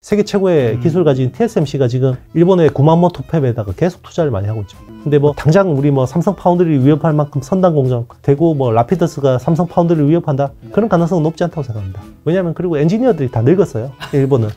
세계 최고의 기술을 가진 TSMC가 지금 일본의 구마모토 팹에다가 계속 투자를 많이 하고 있죠. 근데 뭐 당장 우리 뭐 삼성 파운드리를 위협할 만큼 선단 공정 되고 뭐 라피더스가 삼성 파운드리를 위협한다? 그런 가능성은 높지 않다고 생각합니다. 왜냐하면 그리고 엔지니어들이 다 늙었어요. 일본은.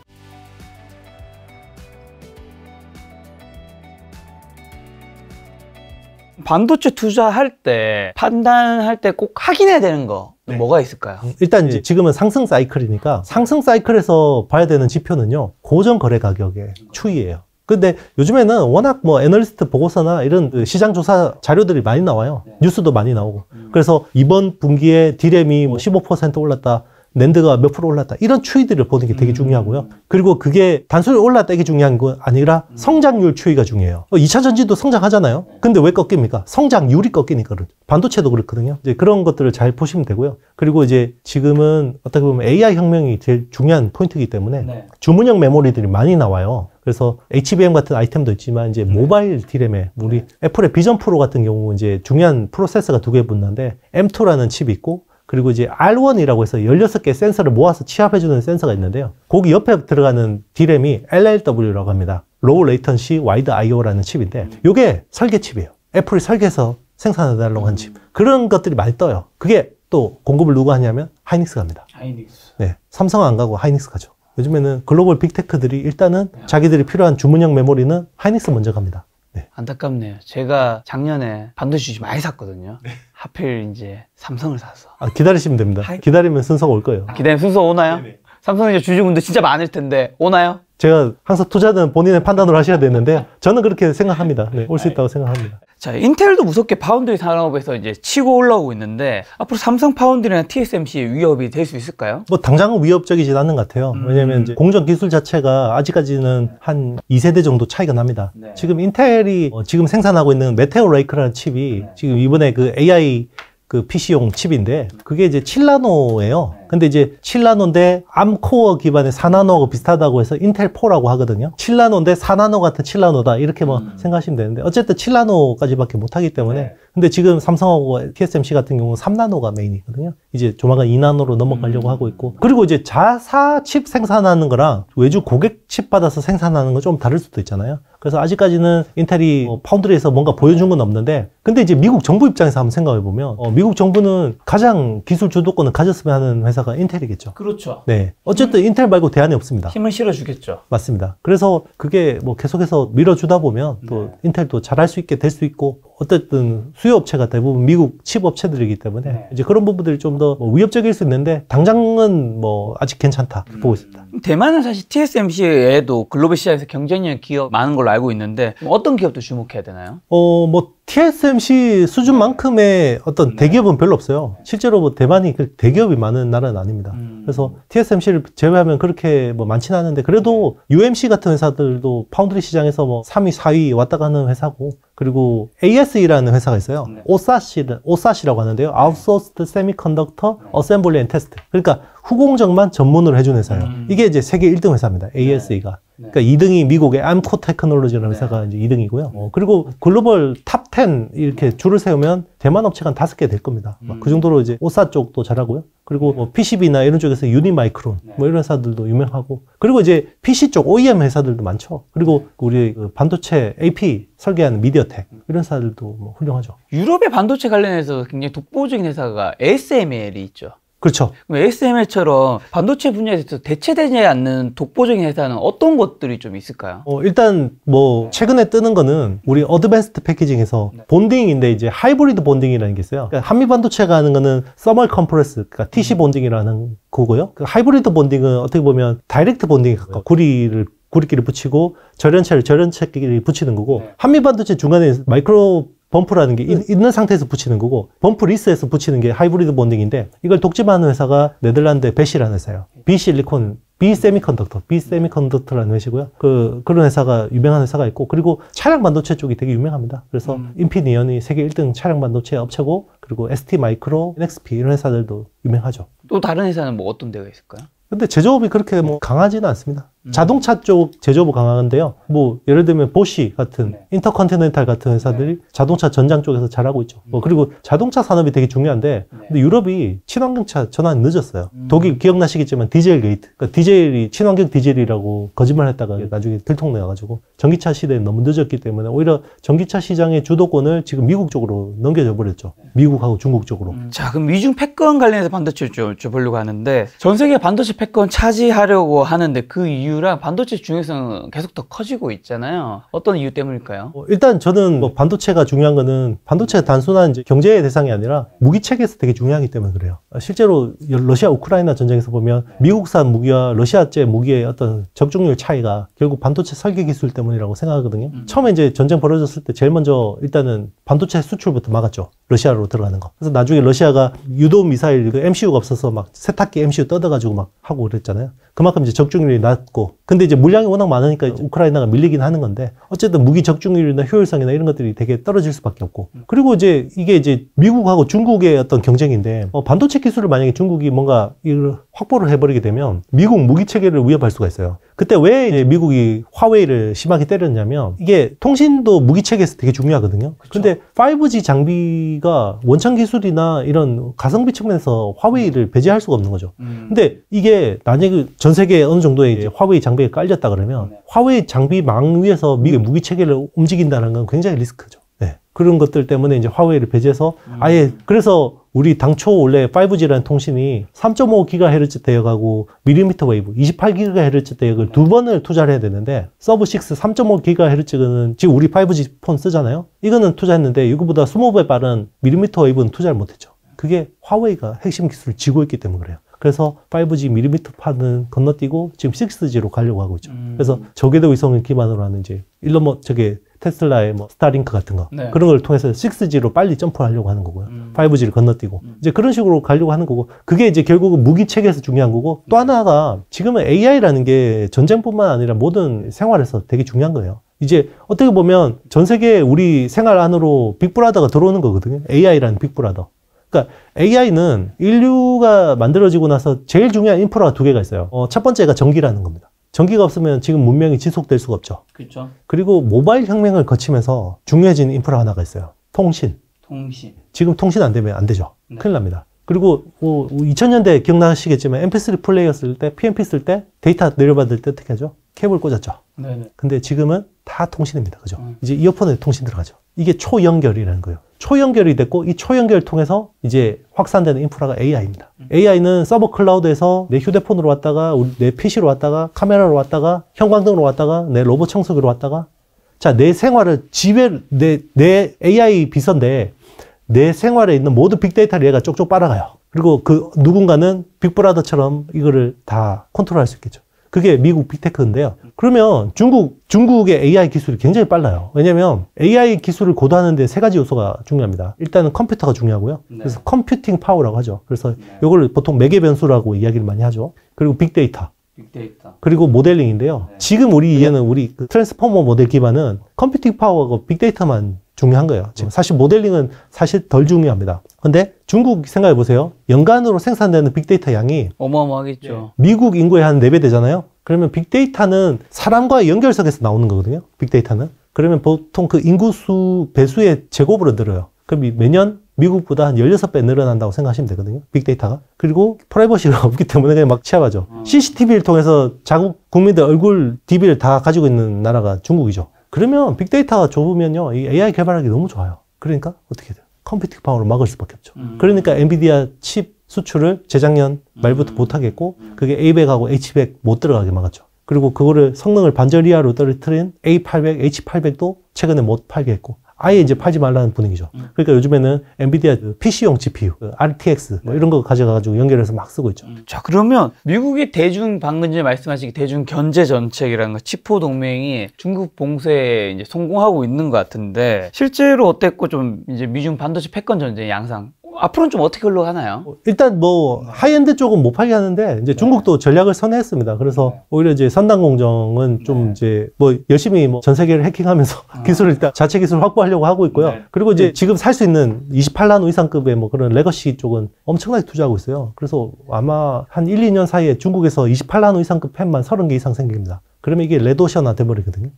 반도체 투자할 때 판단할 때 꼭 확인해야 되는 거 뭐가 있을까요? 일단 이제 지금은 상승 사이클이니까 상승 사이클에서 봐야 되는 지표는요, 고정 거래 가격의 추이예요. 근데 요즘에는 워낙 뭐 애널리스트 보고서나 이런 시장 조사 자료들이 많이 나와요. 뉴스도 많이 나오고. 그래서 이번 분기에 디램이 뭐 15% 올랐다, 낸드가 몇 프로 올랐다, 이런 추이들을 보는 게 되게 중요하고요. 그리고 그게 단순히 올랐다 이게 중요한 건 아니라 성장률 추이가 중요해요. 2차 전지도 성장하잖아요. 근데 왜 꺾입니까? 성장률이 꺾이니까. 반도체도 그렇거든요. 이제 그런 것들을 잘 보시면 되고요. 그리고 이제 지금은 어떻게 보면 AI 혁명이 제일 중요한 포인트이기 때문에 주문형 메모리들이 많이 나와요. 그래서 HBM 같은 아이템도 있지만 이제 모바일 디램에 우리 애플의 비전 프로 같은 경우 이제 중요한 프로세서가 두 개 붙는데 M2라는 칩이 있고, 그리고 이제 R1이라고 해서 16개 센서를 모아서 취합해주는 센서가 있는데요. 거기 옆에 들어가는 디램이 LLW라고 합니다. Low Latency Wide I/O라는 칩인데, 이게 설계칩이에요. 애플이 설계해서 생산해달라고 한 칩. 그런 것들이 많이 떠요. 그게 또 공급을 누가 하냐면 하이닉스가 합니다. 하이닉스. 네, 삼성은 안 가고 하이닉스 가죠. 요즘에는 글로벌 빅테크들이 일단은 자기들이 필요한 주문형 메모리는 하이닉스 먼저 갑니다. 네. 안타깝네요. 제가 작년에 반도체 주식 많이 샀거든요. 하필 이제 삼성을 샀어. 기다리시면 됩니다. 기다리면 순서가 올 거예요. 기다리면 순서 오나요? 삼성은 이제 주주분들 진짜 많을 텐데 오나요? 제가 항상 투자는 본인의 판단으로 하셔야 되는데 저는 그렇게 생각합니다. 네, 올 수 있다고 생각합니다. 자, 인텔도 무섭게 파운드리 산업에서 이제 치고 올라오고 있는데 앞으로 삼성 파운드리나 TSMC의 위협이 될 수 있을까요? 뭐 당장은 위협적이진 않는 것 같아요. 왜냐면 이제 공정 기술 자체가 아직까지는 한 2세대 정도 차이가 납니다. 지금 인텔이 지금 생산하고 있는 메테오 레이크라는 칩이 지금 이번에 그 AI 그 PC용 칩인데 그게 이제 7나노예요. 근데 이제 7나노인데 암코어 기반의 4나노하고 비슷하다고 해서 인텔 4라고 하거든요. 7나노인데 4나노 같은 7나노다 이렇게 뭐 생각하시면 되는데 어쨌든 7나노까지밖에 못하기 때문에 근데 지금 삼성하고 TSMC 같은 경우는 3나노가 메인이거든요. 이제 조만간 2나노로 넘어가려고 하고 있고, 그리고 이제 자사 칩 생산하는 거랑 외주 고객 칩 받아서 생산하는 건 좀 다를 수도 있잖아요. 그래서 아직까지는 인텔이 파운드리에서 뭔가 보여준 건 없는데, 근데 이제 미국 정부 입장에서 한번 생각해 보면 미국 정부는 가장 기술 주도권을 가졌으면 하는 회사가 인텔이겠죠. 그렇죠. 네, 어쨌든 인텔 말고 대안이 없습니다. 힘을 실어주겠죠. 맞습니다. 그래서 그게 뭐 계속해서 밀어주다 보면 또 인텔도 잘할 수 있게 될 수 있고, 어쨌든 수요업체가 대부분 미국 칩 업체들이기 때문에 이제 그런 부분들이 좀 더 위협적일 수 있는데 당장은 뭐 아직 괜찮다 보고 있습니다. 대만은 사실 TSMC에도 글로벌 시장에서 경쟁력 기업 많은 걸로 알고 있는데 어떤 기업도 주목해야 되나요? 뭐 TSMC 수준만큼의 어떤 대기업은 별로 없어요. 실제로 뭐 대만이 대기업이 많은 나라는 아닙니다. 그래서 TSMC를 제외하면 그렇게 뭐 많지는 않은데, 그래도 UMC 같은 회사들도 파운드리 시장에서 뭐 3위, 4위 왔다 가는 회사고, 그리고 ASE라는 회사가 있어요. 오사시라고 하는데요. Outsourced Semiconductor Assembly and Test. 그러니까 후공정만 전문으로 해준 회사예요. 이게 이제 세계 1등 회사입니다. ASE가. 그러니까 2등이 미국의 암코 테크놀로지라는 회사가 이제 2등이고요. 그리고 글로벌 탑 10 이렇게 줄을 세우면 대만 업체가 한 5개 될 겁니다. 그 정도로 이제 오사 쪽도 잘하고요. 그리고 뭐 PCB나 이런 쪽에서 유니마이크론 뭐 이런 회사들도 유명하고, 그리고 이제 PC 쪽 OEM 회사들도 많죠. 그리고 우리 그 반도체 AP 설계하는 미디어텍 이런 회사들도 뭐 훌륭하죠. 유럽의 반도체 관련해서 굉장히 독보적인 회사가 ASML이 있죠. 그렇죠. ASML처럼 반도체 분야에서 대체되지 않는 독보적인 회사는 어떤 것들이 좀 있을까요? 일단 뭐 최근에 뜨는 거는 우리 어드밴스드 패키징에서 본딩인데 이제 하이브리드 본딩이라는 게 있어요. 그러니까 한미 반도체가 하는 거는 서멀 컴프레스, 그러니까 TC 본딩이라는 거고요. 그 하이브리드 본딩은 어떻게 보면 다이렉트 본딩에 가까워. 구리끼리 붙이고 절연체끼리 붙이는 거고, 한미 반도체 중간에 마이크로 범프라는 게 있는 상태에서 붙이는 거고, 범프 리스에서 붙이는 게 하이브리드 본딩인데, 이걸 독점하는 회사가 네덜란드 베시라는 회사예요. 비세미컨덕터라는 회사고요. 그런 회사가 유명한 회사가 있고, 그리고 차량 반도체 쪽이 되게 유명합니다. 그래서 인피니언이 세계 1등 차량 반도체 업체고, 그리고 ST 마이크로, NXP 이런 회사들도 유명하죠. 또 다른 회사는 뭐 어떤 데가 있을까요? 근데 제조업이 그렇게 뭐 강하지는 않습니다. 자동차 쪽 제조부 강한데요. 뭐 예를 들면 보쉬 같은 인터컨티넨탈 같은 회사들이 자동차 전장 쪽에서 잘하고 있죠. 그리고 자동차 산업이 되게 중요한데 근데 유럽이 친환경차 전환이 늦었어요. 독일 기억나시겠지만 디젤 게이트. 그러니까 디젤이 친환경 디젤이라고 거짓말했다가 나중에 들통내가지고 전기차 시대에 너무 늦었기 때문에 오히려 전기차 시장의 주도권을 지금 미국 쪽으로 넘겨져 버렸죠. 미국하고 중국 쪽으로. 자, 그럼 미중 패권 관련해서 반도체를 좀 여쭤보려고 하는데 전 세계 반도체 패권 차지하려고 하는데 그 이유랑 반도체 중요성은 계속 더 커지고 있잖아요. 어떤 이유 때문일까요? 일단 저는 뭐 반도체가 중요한 거는 반도체가 단순한 이제 경제의 대상이 아니라 무기 체계에서 되게 중요하기 때문에 그래요. 실제로 러시아 우크라이나 전쟁에서 보면 미국산 무기와 러시아제 무기의 어떤 적중률 차이가 결국 반도체 설계 기술 때문이라고 생각하거든요. 처음에 이제 전쟁 벌어졌을 때 제일 먼저 일단은 반도체 수출부터 막았죠. 러시아로 들어가는 거. 그래서 나중에 러시아가 유도 미사일 그 MCU가 없어서 막 세탁기 MCU 뜯어가지고 막 하고 그랬잖아요. 그만큼 이제 적중률이 낮고. 근데 이제 물량이 워낙 많으니까 우크라이나가 밀리긴 하는 건데 어쨌든 무기 적중률이나 효율성이나 이런 것들이 되게 떨어질 수밖에 없고. 그리고 이제 이게 이제 미국하고 중국의 어떤 경쟁인데 반도체 기술을 만약에 중국이 뭔가 이걸 확보를 해버리게 되면 미국 무기 체계를 위협할 수가 있어요. 그때 왜 이제 미국이 화웨이를 심하게 때렸냐면 이게 통신도 무기 체계에서 되게 중요하거든요. 근데 5G 장비가 원천 기술이나 이런 가성비 측면에서 화웨이를 배제할 수가 없는 거죠. 근데 이게 만약에 전 세계에 어느 정도의 이제 화웨이 장비가 깔렸다 그러면 화웨이 장비망 위에서 미국의 무기 체계를 움직인다는 건 굉장히 리스크죠. 네. 그런 것들 때문에 이제 화웨이를 배제해서 아예 그래서 우리 당초 원래 5G라는 통신이 3.5GHz 대역하고 밀리미터 웨이브 28GHz 대역을 두 번을 투자를 해야 되는데 서브 6 3.5GHz는 지금 우리 5G 폰 쓰잖아요. 이거는 투자했는데 이거보다 20배 빠른 밀리미터 웨이브는 투자를 못했죠. 그게 화웨이가 핵심 기술을 쥐고 있기 때문에 그래요. 그래서 5G 밀리미터 판은 건너뛰고 지금 6G로 가려고 하고 있죠. 그래서 저궤도 위성을 기반으로 하는 이제 일론 테슬라의 뭐 스타링크 같은 거 그런 걸 통해서 6G로 빨리 점프하려고 하는 거고요. 5G를 건너뛰고 이제 그런 식으로 가려고 하는 거고 그게 이제 결국은 무기 체계에서 중요한 거고 또 하나가 지금은 AI라는 게 전쟁뿐만 아니라 모든 생활에서 되게 중요한 거예요. 이제 어떻게 보면 전 세계 우리 생활 안으로 빅브라더가 들어오는 거거든요. AI라는 빅브라더. 그러니까 AI는 인류가 만들어지고 나서 제일 중요한 인프라가 두 개가 있어요. 첫 번째가 전기라는 겁니다. 전기가 없으면 지금 문명이 지속될 수가 없죠. 그렇죠. 그리고 모바일 혁명을 거치면서 중요해진 인프라 하나가 있어요. 통신. 지금 통신 안 되면 안 되죠. 네. 큰일 납니다. 그리고 2000년대 기억나시겠지만 MP3 플레이어 쓸 때, PMP 쓸 때 데이터 내려받을 때 어떻게 하죠? 케이블 꽂았죠. 네네. 근데 지금은 다 통신입니다. 그죠? 이제 이어폰에 통신 들어가죠. 이게 초연결이라는 거예요. 초연결이 됐고 이 초연결을 통해서 이제 확산되는 인프라가 AI입니다. AI는 서버 클라우드에서 내 휴대폰으로 왔다가 내 PC로 왔다가 카메라로 왔다가 형광등으로 왔다가 내 로봇 청소기로 왔다가 자, 내 생활을 내 AI 비서인데 내 생활에 있는 모든 빅데이터를 얘가 쪽쪽 빨아가요. 그리고 그 누군가는 빅브라더처럼 이거를 다 컨트롤할 수 있겠죠. 그게 미국 빅테크인데요. 그러면 중국의 AI 기술이 굉장히 빨라요. 왜냐면 AI 기술을 고도하는데 세 가지 요소가 중요합니다. 일단은 컴퓨터가 중요하고요. 그래서 컴퓨팅 파워라고 하죠. 그래서 이걸 보통 매개 변수라고 이야기를 많이 하죠. 그리고 빅데이터. 그리고 모델링인데요. 지금 우리 그 트랜스포머 모델 기반은 컴퓨팅 파워하고 빅데이터만 중요한 거예요. 지금 사실 모델링은 사실 덜 중요합니다. 근데 중국 생각해 보세요. 연간으로 생산되는 빅데이터 양이 어마어마하겠죠. 미국 인구의 한 4배 되잖아요. 그러면 빅데이터는 사람과의 연결석에서 나오는 거거든요. 빅데이터는. 그러면 보통 그 인구수 배수의 제곱으로 늘어요. 그럼 매년 미국보다 한 16배 늘어난다고 생각하시면 되거든요. 빅데이터가. 그리고 프라이버시가 없기 때문에 그냥 막 취합하죠. CCTV를 통해서 자국 국민들 얼굴 DB를 다 가지고 있는 나라가 중국이죠. 그러면 빅데이터가 좁으면요. 이 AI 개발하기 너무 좋아요. 그러니까 어떻게 돼요? 컴퓨팅 파워로 막을 수밖에 없죠. 그러니까 엔비디아 칩 수출을 재작년 말부터 못하겠고 그게 A100하고 H100 못 들어가게 막았죠. 그리고 그거를 성능을 반절 이하로 떨어뜨린 A800, H800도 최근에 못 팔게 했고 아예 이제 팔지 말라는 분위기죠. 그러니까 요즘에는 엔비디아 PC용 GPU, RTX 뭐 이런 거 가져가지고 연결해서 막 쓰고 있죠. 자, 그러면 미국의 방금 전에 말씀하신 대중 견제 정책이라는 거, 치포 동맹이 중국 봉쇄에 이제 성공하고 있는 것 같은데 실제로 어땠고 좀 이제 미중 반도체 패권 전쟁 양상 앞으로는 좀 어떻게 흘러가나요? 일단 뭐 하이엔드 쪽은 못 팔게 하는데 이제 중국도 전략을 선회했습니다. 그래서 오히려 이제 선단 공정은 좀 이제 뭐 열심히 뭐 전 세계를 해킹하면서 기술을 일단 자체 기술 확보하려고 하고 있고요. 그리고 이제 지금 살 수 있는 28나노 이상급의 뭐 그런 레거시 쪽은 엄청나게 투자하고 있어요. 그래서 아마 한 1, 2년 사이에 중국에서 28나노 이상급 펜만 30개 이상 생깁니다. 그러면 이게 레드오션화 돼버리거든요.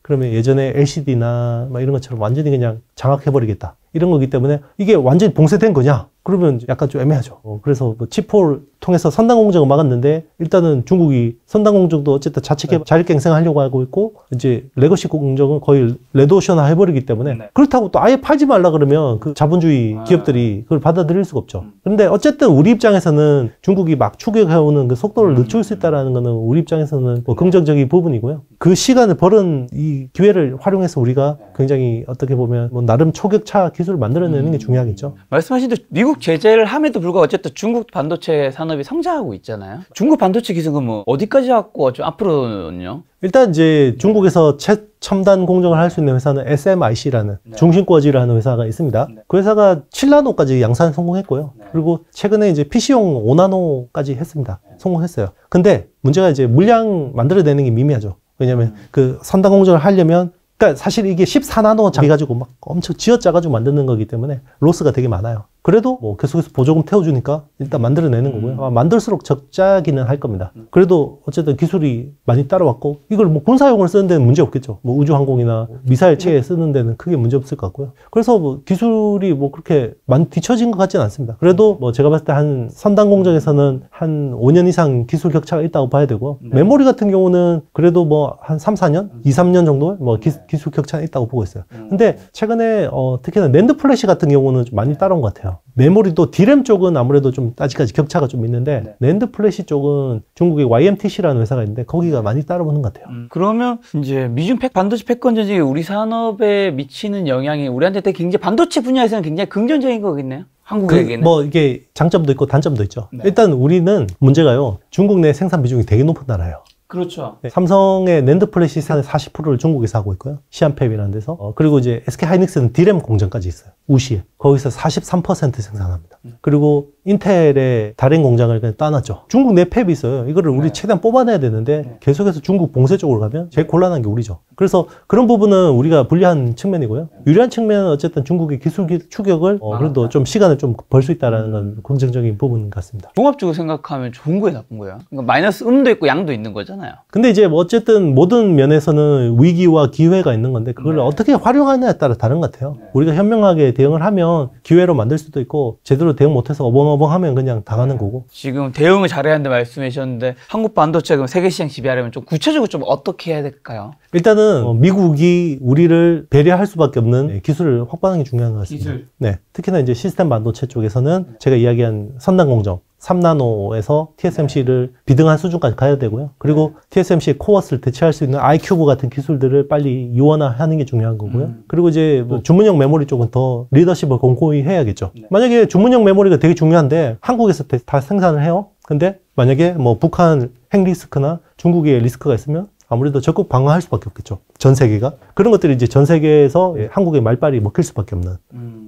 그러면 예전에 LCD나 막 이런 것처럼 완전히 그냥 장악해버리겠다. 이런 거기 때문에 이게 완전히 봉쇄된 거냐? 그러면 약간 좀 애매하죠. 그래서 뭐 치포를 통해서 선단 공정을 막았는데 일단은 중국이 선단 공정도 어쨌든 자체 자력갱생하려고 하고 있고 이제 레거시 공정은 거의 레드오션화 해버리기 때문에 그렇다고 또 아예 팔지 말라 그러면 그 자본주의 기업들이 그걸 받아들일 수가 없죠. 그런데 어쨌든 우리 입장에서는 중국이 막 추격해오는 그 속도를 늦출 수 있다는 거는 우리 입장에서는 뭐 긍정적인 부분이고요. 그 시간을 벌은 이 기회를 활용해서 우리가 굉장히 어떻게 보면 뭐 나름 초격차 기술을 만들어내는 게 중요하겠죠. 말씀하신 대로 미국 제재를 함에도 불구하고 어쨌든 중국 반도체 산업이 성장하고 있잖아요. 중국 반도체 기술은 뭐 어디까지 왔고 좀 앞으로는요? 일단 이제 중국에서 최첨단 공정을 할 수 있는 회사는 SMIC라는 중심꺼지라는 회사가 있습니다. 그 회사가 7나노까지 양산 성공했고요. 그리고 최근에 이제 PC용 5나노까지 했습니다. 성공했어요. 근데 문제가 이제 물량 만들어내는 게 미미하죠. 왜냐면 그 선단 공정을 하려면 그러니까 사실 이게 14나노 장비가지고 막 엄청 쥐어짜가지고 만드는 거기 때문에 로스가 되게 많아요. 그래도 뭐 계속해서 보조금 태워주니까 일단 만들어내는 거고요. 만들수록 적자기는 할 겁니다. 그래도 어쨌든 기술이 많이 따라왔고 이걸 뭐 군사용을 쓰는 데는 문제 없겠죠. 뭐 우주항공이나 미사일 체에 쓰는 데는 크게 문제 없을 것 같고요. 그래서 뭐 기술이 뭐 그렇게 많이 뒤처진 것 같지는 않습니다. 그래도 뭐 제가 봤을 때 한 선단 공정에서는 한 5년 이상 기술 격차가 있다고 봐야 되고 메모리 같은 경우는 그래도 뭐 한 3, 4년? 2, 3년 정도 뭐 기술 격차는 있다고 보고 있어요. 근데 최근에 특히나 낸드 플래시 같은 경우는 좀 많이 따라온 것 같아요. 메모리도 D램 쪽은 아무래도 좀 아직까지 격차가 좀 있는데 낸드 플래시 쪽은 중국의 YMTC라는 회사가 있는데 거기가 많이 따라오는 것 같아요. 그러면 이제 미중 반도체 패권 전쟁이 우리 산업에 미치는 영향이 우리한테 되게 굉장히 반도체 분야에서는 굉장히 긍정적인 거겠네요. 한국에게는. 뭐 이게 장점도 있고 단점도 있죠. 일단 우리는 문제가요. 중국 내 생산 비중이 되게 높은 나라예요. 그렇죠. 삼성의 낸드 플래시 산의 40%를 중국에서 하고 있고요. 시안팹이라는 데서. 그리고 이제 SK 하이닉스는 D램 공장까지 있어요. 우시에. 거기서 43% 생산합니다. 그리고 인텔의 다른 공장을 그냥 따놨죠. 중국 내 팹이 있어요. 이거를 우리 최대한 뽑아내야 되는데 계속해서 중국 봉쇄 쪽으로 가면 제일 곤란한 게 우리죠. 그래서 그런 부분은 우리가 불리한 측면이고요. 유리한 측면은 어쨌든 중국의 기술 추격을 그래도 좀 시간을 좀 벌 수 있다는 건 긍정적인 부분 같습니다. 종합적으로 생각하면 좋은 거예요, 나쁜 거예요? 그러니까 마이너스 음도 있고 양도 있는 거잖아요. 근데 이제 뭐 어쨌든 모든 면에서는 위기와 기회가 있는 건데 그걸 어떻게 활용하느냐에 따라 다른 것 같아요. 우리가 현명하게 대응을 하면 기회로 만들 수도 있고 제대로 대응 못해서 어벙어벙하면 그냥 당하는 거고. 지금 대응을 잘해야 한다 말씀해 주셨는데 한국 반도체 그럼 세계 시장 지배하려면 좀 구체적으로 좀 어떻게 해야 될까요? 일단은 미국이 우리를 배려할 수밖에 없는 기술을 확보하는 게 중요한 것 같습니다. 기술. 네, 특히나 이제 시스템 반도체 쪽에서는 제가 이야기한 선단 공정 3나노에서 TSMC를 비등한 수준까지 가야 되고요. 그리고 TSMC의 코어스를 대체할 수 있는 아이큐브 같은 기술들을 빨리 유원화하는 게 중요한 거고요. 그리고 이제 뭐 주문형 메모리 쪽은 더 리더십을 공고히 해야겠죠. 만약에 주문형 메모리가 되게 중요한데 한국에서 다 생산을 해요. 근데 만약에 뭐 북한 핵 리스크나 중국의 리스크가 있으면 아무래도 적극 방어할 수밖에 없겠죠. 전 세계가. 그런 것들이 이제 전 세계에서 한국의 말빨이 먹힐 수밖에 없는.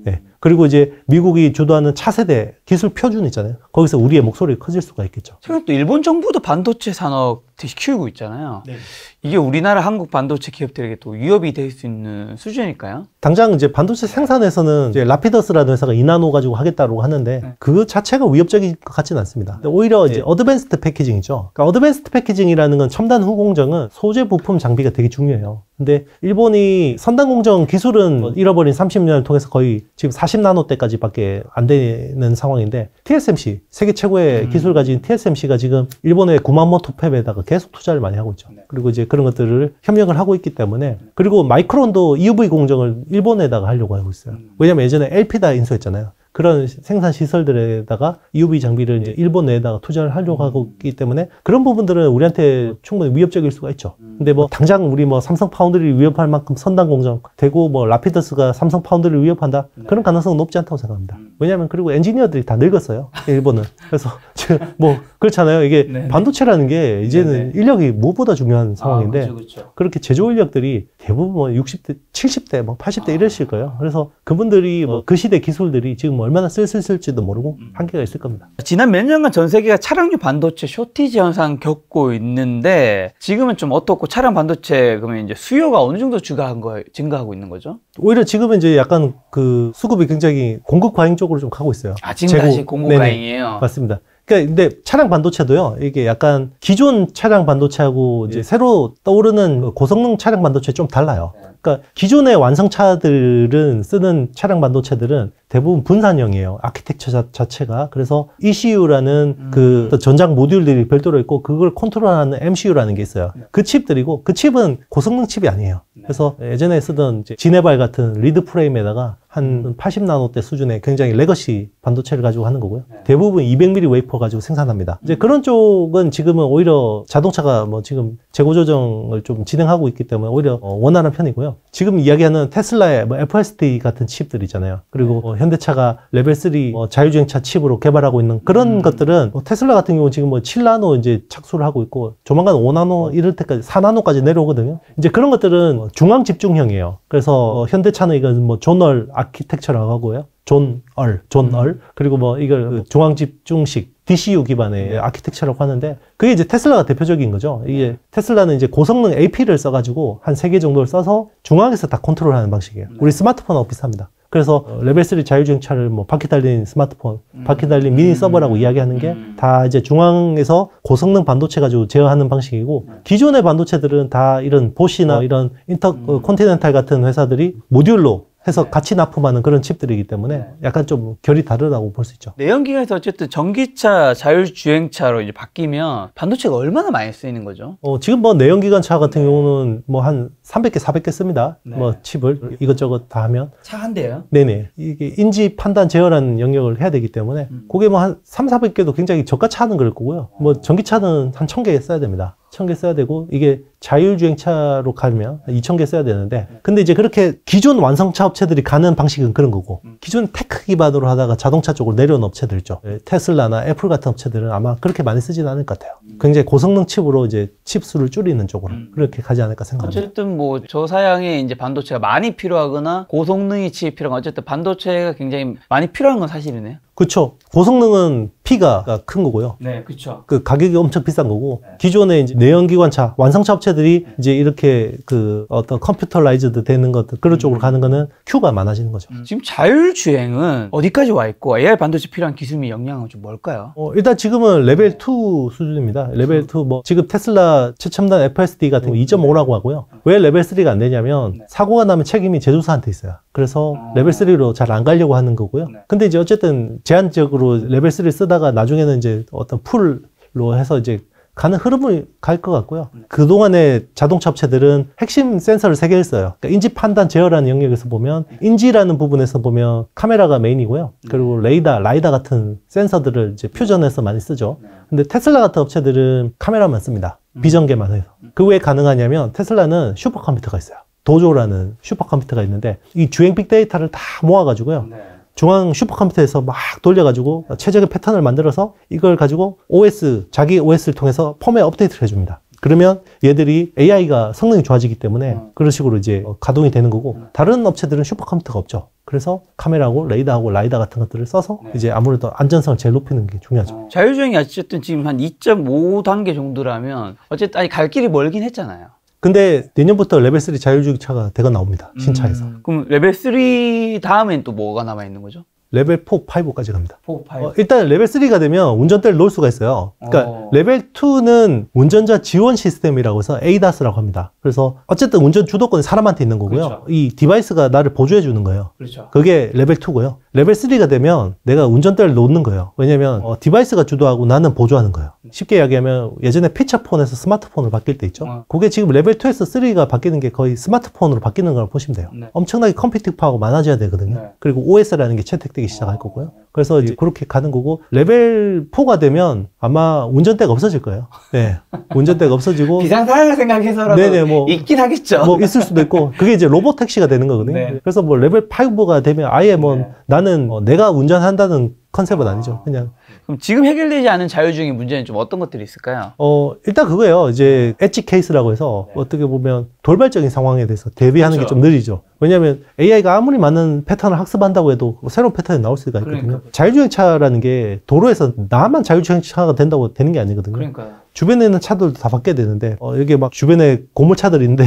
네. 그리고 이제 미국이 주도하는 차세대 기술 표준 있잖아요. 거기서 우리의 목소리가 커질 수가 있겠죠. 최근 또 일본 정부도 반도체 산업 되게 키우고 있잖아요. 이게 우리나라 한국 반도체 기업들에게 또 위협이 될 수 있는 수준일까요? 당장 이제 반도체 생산에서는 이제 라피더스라는 회사가 2나노 가지고 하겠다고 하는데 그 자체가 위협적인 것 같지는 않습니다. 오히려 이제 어드밴스드 패키징이죠. 그러니까 어드밴스드 패키징이라는 건 첨단 후공정은 소재 부품 장비가 되게 중요해요. 근데 일본이 선단 공정 기술은 잃어버린 30년을 통해서 거의 지금 40나노대까지 밖에 안 되는 상황인데 TSMC, 세계 최고의 기술 가진 TSMC가 지금 일본의 구마모토 팹에다가 계속 투자를 많이 하고 있죠. 그리고 이제 그런 것들을 협력을 하고 있기 때문에 그리고 마이크론도 EUV 공정을 일본에다가 하려고 하고 있어요. 왜냐면 예전에 LP다 인수했잖아요. 그런 생산 시설들에다가 EUV 장비를 이제 일본 내에다가 투자를 하려고 하고 있기 때문에 그런 부분들은 우리한테 충분히 위협적일 수가 있죠. 근데 뭐 당장 우리 뭐 삼성 파운드리를 위협할 만큼 선단 공정 되고 뭐 라피더스가 삼성 파운드리를 위협한다? 그런 가능성은 높지 않다고 생각합니다. 왜냐면 그리고 엔지니어들이 다 늙었어요. 일본은. 그래서 지금 뭐 그렇잖아요. 이게 반도체라는 게 이제는 인력이 무엇보다 중요한 상황인데 그렇죠. 그렇게 제조 인력들이 대부분 뭐 60대, 70대, 뭐 80대 이러실 거예요. 그래서 그분들이 뭐 그 시대 기술들이 지금 뭐 얼마나 쓸 수 있을지도 모르고 한계가 있을 겁니다. 지난 몇 년간 전 세계가 차량용 반도체 쇼티지 현상 겪고 있는데 지금은 좀 어떻고 차량 반도체 그러면 이제 수요가 어느 정도 증가하고 있는 거죠? 오히려 지금은 이제 약간 그 수급이 굉장히 공급 과잉 쪽으로 좀 가고 있어요. 아, 지금 다시 공급 과잉이에요? 맞습니다. 그러니까 근데 차량 반도체도요, 이게 약간 기존 차량 반도체하고 이제 새로 떠오르는 고성능 차량 반도체 좀 달라요. 그러니까 기존의 완성차들은 쓰는 차량 반도체들은 대부분 분산형이에요. 아키텍처 자체가. 그래서 ECU라는 그 전장 모듈들이 별도로 있고 그걸 컨트롤하는 MCU라는 게 있어요. 그 칩들이고 그 칩은 고성능 칩이 아니에요. 그래서 예전에 쓰던 이제 지네발 같은 리드 프레임에다가 한 80나노대 수준의 굉장히 레거시 반도체를 가지고 하는 거고요. 대부분 200mm 웨이퍼 가지고 생산합니다. 이제 그런 쪽은 지금은 오히려 자동차가 뭐 지금 재고 조정을 좀 진행하고 있기 때문에 오히려 원활한 편이고요. 지금 이야기하는 테슬라의 뭐 FSD 같은 칩들 있잖아요. 그리고 현대차가 레벨 3 자율주행차 칩으로 개발하고 있는 그런 것들은 테슬라 같은 경우는 지금 뭐 7나노 이제 착수를 하고 있고 조만간 5나노 이럴 때까지 4나노까지 내려오거든요. 이제 그런 것들은 중앙 집중형이에요. 그래서 현대차는 이건 뭐 존얼 아키텍처라고 하고요. 존얼. 그리고 뭐 이걸 중앙 집중식 DCU 기반의 아키텍처라고 하는데 그게 이제 테슬라가 대표적인 거죠. 이게 테슬라는 이제 고성능 AP를 써가지고 한 3개 정도를 써서 중앙에서 다 컨트롤하는 방식이에요. 우리 스마트폰하고 비슷합니다. 그래서 레벨 3 자율주행차를 뭐 바퀴 달린 스마트폰, 바퀴 달린 미니 서버라고 이야기하는 게 다 이제 중앙에서 고성능 반도체 가지고 제어하는 방식이고 기존의 반도체들은 다 이런 보시나 이런 인터컨티넨탈 같은 회사들이 모듈로 해서 같이 납품하는 그런 칩들이기 때문에 약간 좀 결이 다르다고 볼 수 있죠. 내연기관에서 어쨌든 전기차, 자율주행차로 이제 바뀌면 반도체가 얼마나 많이 쓰이는 거죠? 지금 뭐 내연기관차 같은 경우는 뭐 한 300개, 400개 씁니다. 뭐 칩을 이것저것 다 하면. 차 한 대요? 네네. 이게 인지 판단 제어라는 영역을 해야 되기 때문에 그게 뭐 한 3, 400개도 굉장히 저가차는 그럴 거고요. 뭐 전기차는 한 1000개 써야 됩니다. 1000개 써야 되고 이게 자율주행차로 가면 2000개 써야 되는데 근데 이제 그렇게 기존 완성차 업체들이 가는 방식은 그런 거고 기존 테크 기반으로 하다가 자동차 쪽으로 내려온 업체들 있죠. 테슬라나 애플 같은 업체들은 아마 그렇게 많이 쓰지는 않을 것 같아요. 굉장히 고성능 칩으로 이제 칩 수를 줄이는 쪽으로 그렇게 가지 않을까 생각합니다. 어쨌든 뭐 저사양의 이제 반도체가 많이 필요하거나 고성능의 칩이 필요하거나 어쨌든 반도체가 굉장히 많이 필요한 건 사실이네요. 그렇죠. 고성능은 P가 큰 거고요. 네, 그렇죠. 그 가격이 엄청 비싼 거고 기존의 이제 내연기관차 완성차 업체들이 이제 이렇게 그 어떤 컴퓨터라이즈드 되는 것들 그런 쪽으로 가는 거는 Q가 많아지는 거죠. 지금 자율주행은 어디까지 와 있고 AI 반도체 필요한 기술 및 역량은 좀 뭘까요? 일단 지금은 레벨 2 수준입니다. 레벨 2 뭐 지금 테슬라 최첨단 FSD 같은 거 2.5라고 하고요. 왜 레벨 3가 안 되냐면 사고가 나면 책임이 제조사한테 있어요. 그래서 레벨 3로 잘 안 가려고 하는 거고요. 근데 이제 어쨌든 제한적으로 레벨 3를 쓰다가 나중에는 이제 어떤 풀로 해서 이제 가는 흐름을 갈 것 같고요. 그동안의 자동차 업체들은 핵심 센서를 3개를 써요. 그러니까 인지 판단 제어라는 영역에서 보면 인지라는 부분에서 보면 카메라가 메인이고요. 그리고 라이다 같은 센서들을 이제 퓨전해서 많이 쓰죠. 근데 테슬라 같은 업체들은 카메라만 씁니다. 비전개만 해서. 그 왜 가능하냐면 테슬라는 슈퍼컴퓨터가 있어요. 도조라는 슈퍼컴퓨터가 있는데 이 주행 빅데이터를 다 모아가지고요. 중앙 슈퍼컴퓨터에서 막 돌려가지고 최적의 패턴을 만들어서 이걸 가지고 자기 OS를 통해서 펌웨어 업데이트를 해줍니다. 그러면 얘들이 AI가 성능이 좋아지기 때문에 그런 식으로 이제 가동이 되는 거고 다른 업체들은 슈퍼컴퓨터가 없죠. 그래서 카메라하고 레이더하고 라이다 같은 것들을 써서 이제 아무래도 안전성을 제일 높이는 게 중요하죠. 자율주행이 어쨌든 지금 한 2.5단계 정도라면 어쨌든 아직 갈 길이 멀긴 했잖아요. 근데 내년부터 레벨 3 자율주행차가 대거 나옵니다. 신차에서. 그럼 레벨 3 다음엔 또 뭐가 남아 있는 거죠? 레벨 4, 5까지 갑니다. 4, 5. 일단 레벨 3가 되면 운전대를 놓을 수가 있어요. 그러니까 레벨 2는 운전자 지원 시스템이라고 해서 ADAS라고 합니다. 그래서 어쨌든 운전 주도권이 사람한테 있는 거고요. 그렇죠. 이 디바이스가 나를 보조해 주는 거예요. 그렇죠. 그게 레벨 2고요. 레벨 3가 되면 내가 운전대를 놓는 거예요. 왜냐면 디바이스가 주도하고 나는 보조하는 거예요. 쉽게 이야기하면 예전에 피처폰에서 스마트폰으로 바뀔 때 있죠. 그게 지금 레벨 2에서 3가 바뀌는 게 거의 스마트폰으로 바뀌는 걸 보시면 돼요. 엄청나게 컴퓨팅 파워가 많아져야 되거든요. 그리고 OS라는 게 채택되기 시작할 거고요. 그래서 이제 그렇게 가는 거고 레벨 4가 되면 아마 운전대가 없어질 거예요. 네. 운전대가 없어지고 비상사항을 생각해서라도 네네, 뭐, 있긴 하겠죠. 뭐 있을 수도 있고 그게 이제 로봇 택시가 되는 거거든요. 네. 그래서 뭐 레벨 5가 되면 아예 뭐 나는 내가 운전한다는 컨셉은 아니죠. 그냥. 그럼 지금 해결되지 않은 자율주행의 문제는 좀 어떤 것들이 있을까요? 일단 그거예요. 이제 엣지 케이스라고 해서 어떻게 보면 돌발적인 상황에 대해서 대비하는 게 좀 느리죠. 왜냐하면 AI가 아무리 많은 패턴을 학습한다고 해도 새로운 패턴이 나올 수가 있거든요. 그러니까. 자율주행차라는 게 도로에서 나만 자율주행차가 된다고 되는 게 아니거든요. 그러니까요. 주변에 있는 차들도 다 바뀌어야 되는데 여기 막 주변에 고물차들이 있는데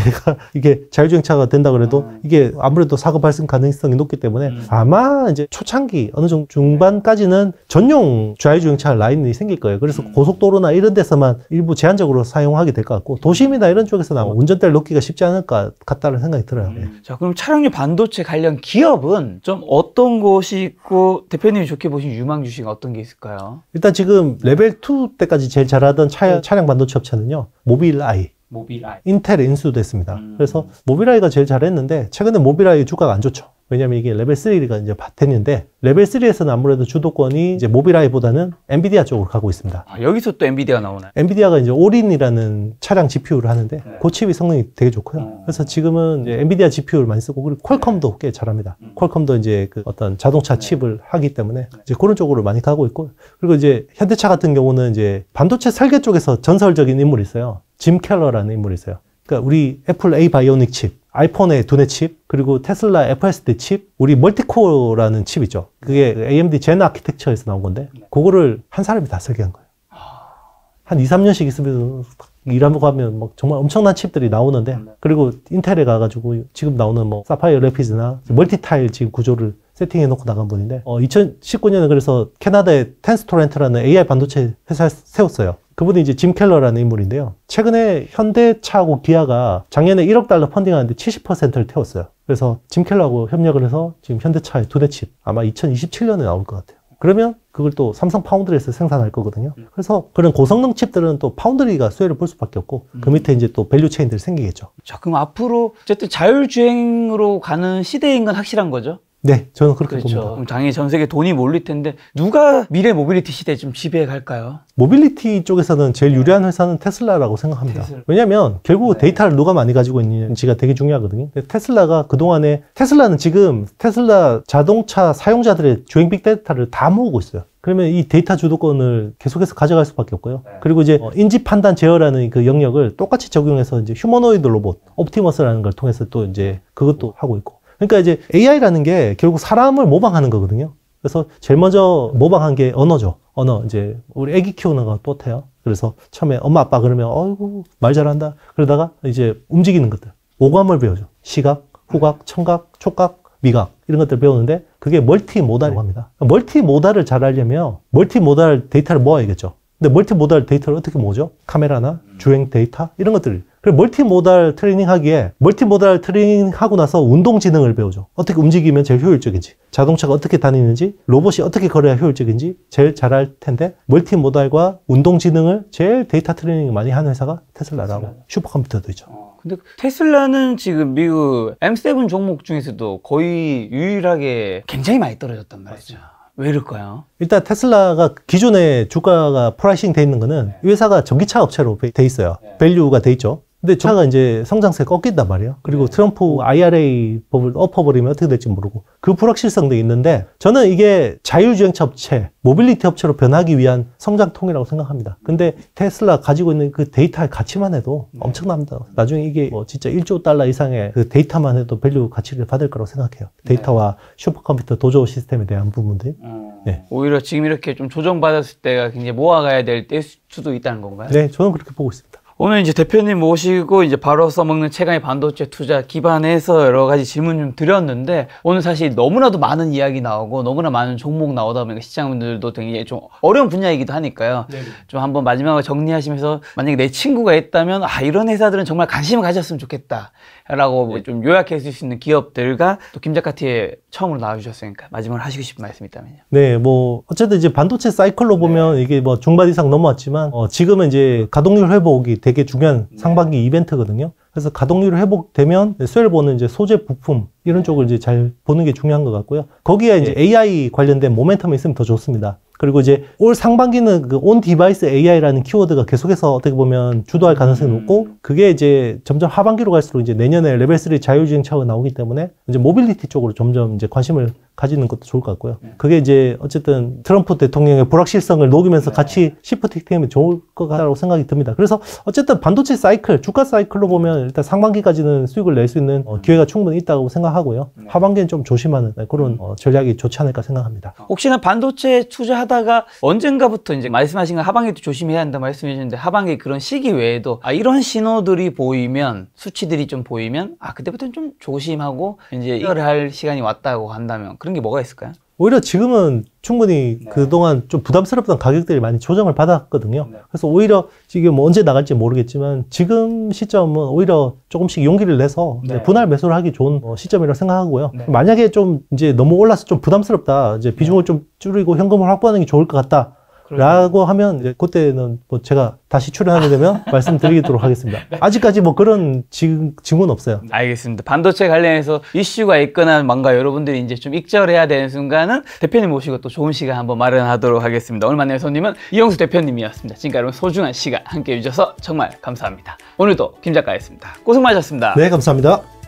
이게 자율주행차가 된다 그래도 이게 아무래도 사고 발생 가능성이 높기 때문에 아마 이제 초창기 어느 정도 중반까지는 전용 자율주행차 라인이 생길 거예요. 그래서 고속도로나 이런 데서만 일부 제한적으로 사용하게 될 것 같고 도심이나 이런 쪽에서는 아마 운전대를 놓기가 쉽지 않을 것 같다는 생각이 들어요. 네. 자, 그럼 차량용 반도체 관련 기업은 좀 어떤 곳이 있고 대표님이 좋게 보신 유망주시가 어떤 게 있을까요? 일단 지금 레벨 2 때까지 제일 잘하던 차량 반도체 업체는요. 모빌아이. 인텔에 인수됐습니다. 그래서 모빌아이가 제일 잘했는데 최근에 모빌아이 주가가 안 좋죠. 왜냐면 이게 레벨 3가 이제 바텐인데 레벨 3에서는 아무래도 주도권이 이제 모빌아이보다는 엔비디아 쪽으로 가고 있습니다. 아, 여기서 또 엔비디아가 나오나요? 엔비디아가 이제 올인이라는 차량 GPU를 하는데 그 칩이 성능이 되게 좋고요. 그래서 지금은 이제 엔비디아 GPU를 많이 쓰고 그리고 퀄컴도 꽤 잘합니다. 퀄컴도 이제 그 어떤 자동차 칩을 하기 때문에 이제 그런 쪽으로 많이 가고 있고 그리고 이제 현대차 같은 경우는 이제 반도체 설계 쪽에서 전설적인 인물이 있어요. 짐 켈러라는 인물이 있어요. 그러니까 우리 애플 A 바이오닉 칩, 아이폰의 두뇌 칩, 그리고 테슬라 FSD 칩, 우리 멀티코어라는 칩 있죠. 그게 AMD 젠 아키텍처에서 나온 건데 그거를 한 사람이 다 설계한 거예요. 한 2, 3년씩 있으면 일하고 하면 막 정말 엄청난 칩들이 나오는데 그리고 인텔에 가가지고 지금 나오는 뭐 사파이어 래피드나 멀티타일 지금 구조를 세팅해 놓고 나간 분인데 2019년에 그래서 캐나다의 텐스토렌트라는 AI 반도체 회사를 세웠어요. 그분이 이제 짐 켈러라는 인물인데요. 최근에 현대차하고 기아가 작년에 1억 달러 펀딩하는데 70%를 태웠어요. 그래서 짐 켈러하고 협력을 해서 지금 현대차의 두뇌 칩 아마 2027년에 나올 것 같아요. 그러면 그걸 또 삼성 파운드리에서 생산할 거거든요. 그래서 그런 고성능 칩들은 또 파운드리가 수혜를 볼 수밖에 없고 그 밑에 이제 또 밸류 체인들이 생기겠죠. 자, 그럼 앞으로 어쨌든 자율주행으로 가는 시대인 건 확실한 거죠? 네, 저는 그렇게 그렇죠. 봅니다. 그럼 당연히 전 세계 돈이 몰릴 텐데 누가 미래 모빌리티 시대에 좀 지배해 갈까요? 모빌리티 쪽에서는 제일 유리한 회사는 테슬라라고 생각합니다. 왜냐하면 결국 데이터를 누가 많이 가지고 있는지가 되게 중요하거든요. 근데 테슬라가 그동안에 테슬라는 지금 테슬라 자동차 사용자들의 주행 빅데이터를 다 모으고 있어요. 그러면 이 데이터 주도권을 계속해서 가져갈 수밖에 없고요. 그리고 이제 인지 판단 제어라는 그 영역을 똑같이 적용해서 이제 휴머노이드 로봇, 옵티머스라는 걸 통해서 또 이제 그것도 하고 있고. 그러니까 이제 AI라는 게 결국 사람을 모방하는 거거든요. 그래서 제일 먼저 모방한 게 언어죠. 언어. 이제 우리 애기 키우는 거 똑같아요. 그래서 처음에 엄마 아빠 그러면 어이구 말 잘한다. 그러다가 이제 움직이는 것들. 오감을 배우죠. 시각, 후각, 청각, 촉각, 미각 이런 것들 배우는데 그게 멀티모달이라고 합니다. 멀티모달을 잘 하려면 멀티모달 데이터를 모아야겠죠. 근데 멀티모달 데이터를 어떻게 모으죠? 카메라나 주행 데이터 이런 것들. 그리고 멀티모달 트레이닝 하기에 멀티모달 트레이닝 하고 나서 운동지능을 배우죠. 어떻게 움직이면 제일 효율적인지, 자동차가 어떻게 다니는지, 로봇이 어떻게 걸어야 효율적인지 제일 잘할 텐데 멀티모달과 운동지능을 제일 데이터 트레이닝 많이 하는 회사가 테슬라라고 슈퍼컴퓨터도 있죠. 근데 테슬라는 지금 미국 M7 종목 중에서도 거의 유일하게 굉장히 많이 떨어졌단 말이죠. 왜 이럴까요? 일단 테슬라가 기존에 주가가 프라이싱 돼 있는 거는 이 회사가 전기차 업체로 돼 있어요. 밸류가 돼 있죠. 근데 차가 이제 성장세 꺾인단 말이에요. 그리고 트럼프 IRA 법을 엎어버리면 어떻게 될지 모르고 그 불확실성도 있는데 저는 이게 자율주행차 업체, 모빌리티 업체로 변하기 위한 성장통이라고 생각합니다. 근데 테슬라 가지고 있는 그 데이터의 가치만 해도 엄청납니다. 나중에 이게 뭐 진짜 1조 달러 이상의 그 데이터만 해도 밸류 가치를 받을 거라고 생각해요. 데이터와 슈퍼컴퓨터 도조 시스템에 대한 부분들이. 네. 오히려 지금 이렇게 좀 조정받았을 때가 굉장히 모아가야 될 때일 수도 있다는 건가요? 네, 저는 그렇게 보고 있습니다. 오늘 이제 대표님 모시고 이제 바로 써먹는 최강의 반도체 투자 기반해서 여러 가지 질문 좀 드렸는데 오늘 사실 너무나도 많은 이야기 나오고 너무나 많은 종목 나오다 보니까 시장분들도 되게 좀 어려운 분야이기도 하니까요. 네네. 좀 한번 마지막으로 정리하시면서 만약에 내 친구가 있다면 아 이런 회사들은 정말 관심을 가졌으면 좋겠다 라고 네. 좀 요약해 줄 수 있는 기업들과 또 김작가티에 처음으로 나와주셨으니까 마지막으로 하시고 싶은 말씀 있다면요. 네, 뭐 어쨌든 이제 반도체 사이클로 보면 이게 뭐 중반 이상 넘어왔지만 지금은 이제 가동률 회복이 되게 중요한 상반기 이벤트거든요. 그래서 가동률 회복되면 수혜를 보는 이제 소재 부품 이런 쪽을 이제 잘 보는 게 중요한 것 같고요. 거기에 이제 AI 관련된 모멘텀이 있으면 더 좋습니다. 그리고 이제 올 상반기는 그 온 디바이스 AI라는 키워드가 계속해서 어떻게 보면 주도할 가능성이 높고, 그게 이제 점점 하반기로 갈수록 이제 내년에 레벨 3 자율주행 차가 나오기 때문에 이제 모빌리티 쪽으로 점점 이제 관심을 가지는 것도 좋을 것 같고요. 그게 이제 어쨌든 트럼프 대통령의 불확실성을 녹이면서 같이 시프트 되면 좋을 것 같다고 생각이 듭니다. 그래서 어쨌든 반도체 사이클, 주가 사이클로 보면 일단 상반기까지는 수익을 낼 수 있는 기회가 충분히 있다고 생각하고요. 하반기는 좀 조심하는 그런 전략이 좋지 않을까 생각합니다. 혹시나 반도체 투자하다가 언젠가부터 이제 말씀하신 거 하반기도 조심해야 한다 말씀해 주셨는데, 하반기 그런 시기 외에도 이런 신호들이 보이면, 수치들이 좀 보이면 그때부터는 좀 조심하고 이제 이거를 할 시간이 왔다고 한다면 그런 게 뭐가 있을까요? 오히려 지금은 충분히 그동안 좀 부담스럽던 가격들이 많이 조정을 받았거든요. 그래서 오히려 지금 뭐 언제 나갈지 모르겠지만 지금 시점은 오히려 조금씩 용기를 내서 분할 매수를 하기 좋은 시점이라고 생각하고요. 만약에 좀 이제 너무 올라서 좀 부담스럽다, 이제 비중을 좀 줄이고 현금을 확보하는 게 좋을 것 같다 라고 하면 이제 그때는 뭐 제가 다시 출연하게 되면 말씀드리도록 하겠습니다. 아직까지 뭐 그런 징후는 없어요. 알겠습니다. 반도체 관련해서 이슈가 있거나 뭔가 여러분들이 이제 좀 익절해야 되는 순간은 대표님 모시고 또 좋은 시간 한번 마련하도록 하겠습니다. 오늘 만날 손님은 이영수 대표님이었습니다. 지금까지 여러분 소중한 시간 함께 해주셔서 정말 감사합니다. 오늘도 김 작가였습니다. 고생 많으셨습니다. 네, 감사합니다.